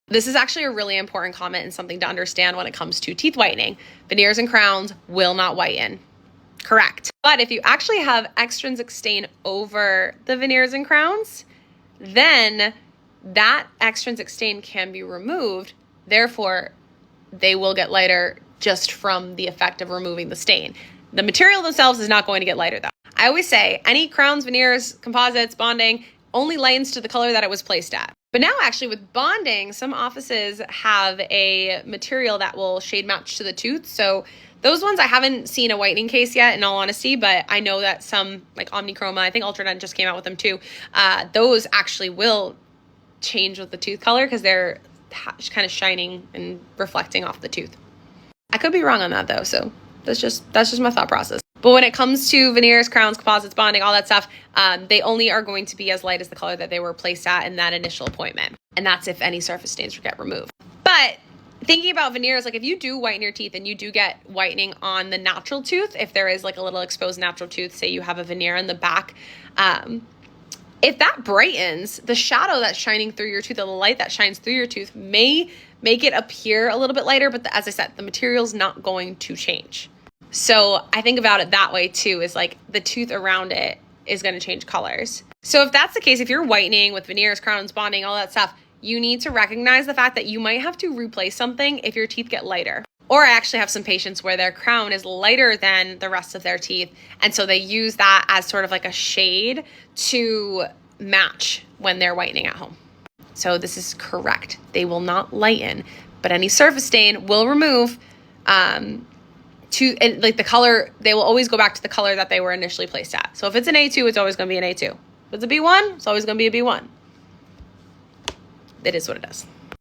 This is actually a really important comment and something to understand when it comes to teeth whitening. Veneers and crowns will not whiten. Correct. But if you actually have extrinsic stain over the veneers and crowns, then that extrinsic stain can be removed. Therefore, they will get lighter just from the effect of removing the stain. The material themselves is not going to get lighter though. I always say any crowns, veneers, composites, bonding only lightens to the color that it was placed at. But now actually with bonding, some offices have a material that will shade match to the tooth. So those ones, I haven't seen a whitening case yet in all honesty, but I know that some like Omnichroma, I think Ultradent just came out with them too. Those actually will change with the tooth color because they're kind of shining and reflecting off the tooth. I could be wrong on that though, so that's just my thought process. But when it comes to veneers, crowns, composites, bonding, all that stuff, they only are going to be as light as the color that they were placed at in that initial appointment. And that's if any surface stains get removed. But thinking about veneers, like if you do whiten your teeth and you do get whitening on the natural tooth, if there is like a little exposed natural tooth, say you have a veneer in the back, if that brightens, the shadow that's shining through your tooth, or the light that shines through your tooth may make it appear a little bit lighter, but as I said, the material's not going to change. So I think about it that way too, is like the tooth around it is going to change colors. So if that's the case, if you're whitening with veneers, crowns, bonding, all that stuff, you need to recognize the fact that you might have to replace something if your teeth get lighter. Or I actually have some patients where their crown is lighter than the rest of their teeth, and so they use that as sort of like a shade to match when they're whitening at home. So this is correct. They will not lighten, but any surface stain will remove like the color. They will always go back to the color that they were initially placed at. So if it's an A2, it's always going to be an A2. If it's a B1, it's always going to be a B1. It is what it is.